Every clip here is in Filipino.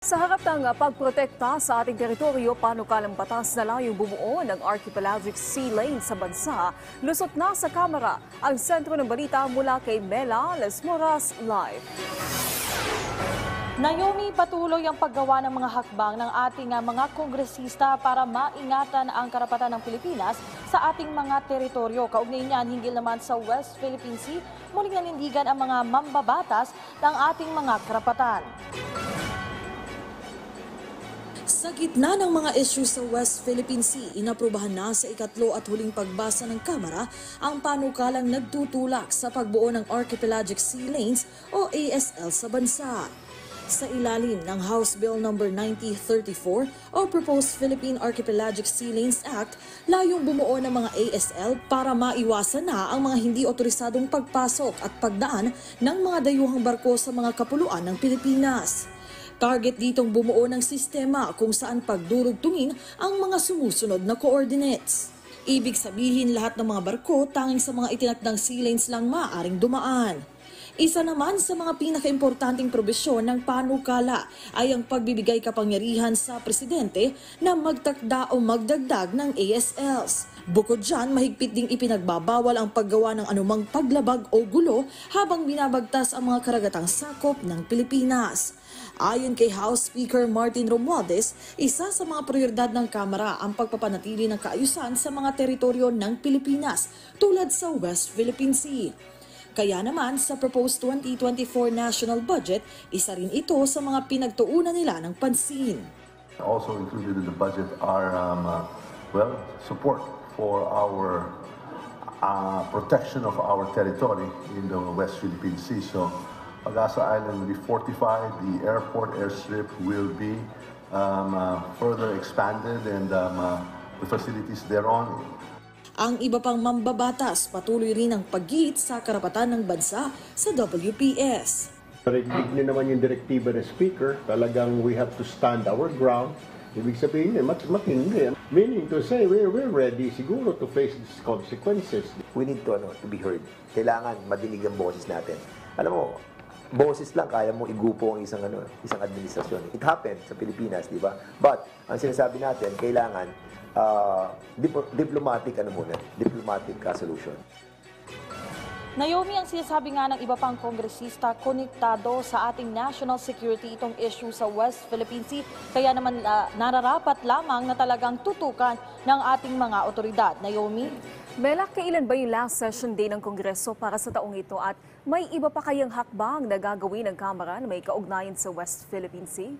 Sa harap ng pagprotekta sa ating teritoryo, panukalang batas na layong bumuo ng archipelagic sea lane sa bansa, lusot na sa Kamara ang sentro ng balita mula kay Mela Lesmoras Live. Naomi, patuloy ang paggawa ng mga hakbang ng ating mga kongresista para maingatan ang karapatan ng Pilipinas sa ating mga teritoryo. Kaugnay niyan, hinggil naman sa West Philippine Sea, muling nanindigan ang mga mambabatas ng ating mga karapatan. Sa gitna ng mga issues sa West Philippine Sea, inaprubahan na sa ikatlo at huling pagbasa ng Kamara ang panukalang nagtutulak sa pagbuo ng Archipelagic Sea Lanes o ASL sa bansa. Sa ilalim ng House Bill No. 9034 o Proposed Philippine Archipelagic Sea Lanes Act, layong bumuo ng mga ASL para maiwasan na ang mga hindi otorisadong pagpasok at pagdaan ng mga dayuhang barko sa mga kapuluan ng Pilipinas. Target ditong bumuo ng sistema kung saan pagdurugtungin ang mga sumusunod na coordinates. Ibig sabihin lahat ng mga barko tanging sa mga itinakdang sea lanes lang maaaring dumaan. Isa naman sa mga pinakaimportanteng probisyon ng panukala ay ang pagbibigay kapangyarihan sa presidente na magtakda o magdagdag ng ASLs. Bukod dyan, mahigpit ding ipinagbabawal ang paggawa ng anumang paglabag o gulo habang binabagtas ang mga karagatang sakop ng Pilipinas. Ayon kay House Speaker Martin Romualdez, isa sa mga prioridad ng Kamara ang pagpapanatili ng kaayusan sa mga teritoryo ng Pilipinas tulad sa West Philippine Sea. Kaya naman sa proposed 2024 national budget, isa rin ito sa mga pinagtuunan nila ng pansin. Also included in the budget are support for our protection of our territory in the West Philippine Sea. So Pag-asa Island will be fortified, the airport airstrip will be further expanded and the facilities thereon. Ang iba pang mambabatas patuloy rin ang paggiit sa karapatan ng bansa sa WPS. Narinig niyo naman yung direktiba ng Speaker, talagang we have to stand our ground. Ibig sabihin, matindi. Meaning to say, we're ready siguro to face these consequences. We need to be heard. Kailangan madinig ang boses natin. Alam mo, boses lang kaya mo igupo ang isang administrasyon. It happened sa Pilipinas, di ba? But ang sinasabi natin, kailangan diplomatic solution. Naomi, ang sinasabi nga ng iba pang kongresista, konektado sa ating national security itong issue sa West Philippine Sea. Kaya naman nararapat lamang na talagang tutukan ng ating mga otoridad. Naomi? Mela, kailan ba yung last session day ng Kongreso para sa taong ito at may iba pa kayang hakbang na gagawin ng Kamara na may kaugnayan sa West Philippine Sea?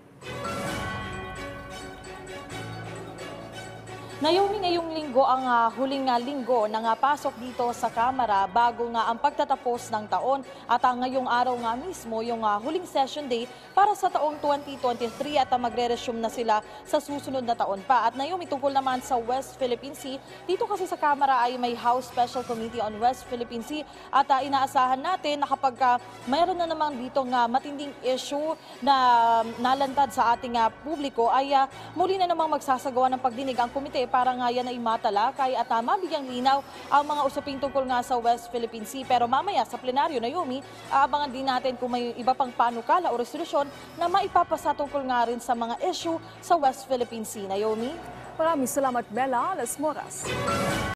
Naomi, ngayong linggo ang huling linggo na pasok dito sa Kamara bago nga ang pagtatapos ng taon at ngayong araw nga mismo yung huling session day para sa taong 2023 at magre-resume na sila sa susunod na taon pa. At Naomi, tungkol naman sa West Philippine Sea, dito kasi sa Kamara ay may House Special Committee on West Philippine Sea at inaasahan natin na kapag mayroon na naman dito matinding issue na nalantad sa ating publiko ay muli na namang magsasagawa ng pagdinig ang komite para nga yan ay matalakay at mabigyang linaw ang mga usaping tungkol nga sa West Philippine Sea. Pero mamaya sa plenaryo, Naomi, aabangan din natin kung may iba pang panukala o resolusyon na maipapasa tungkol nga rin sa mga issue sa West Philippine Sea. Naomi? Maraming salamat, Mela Lesmoras.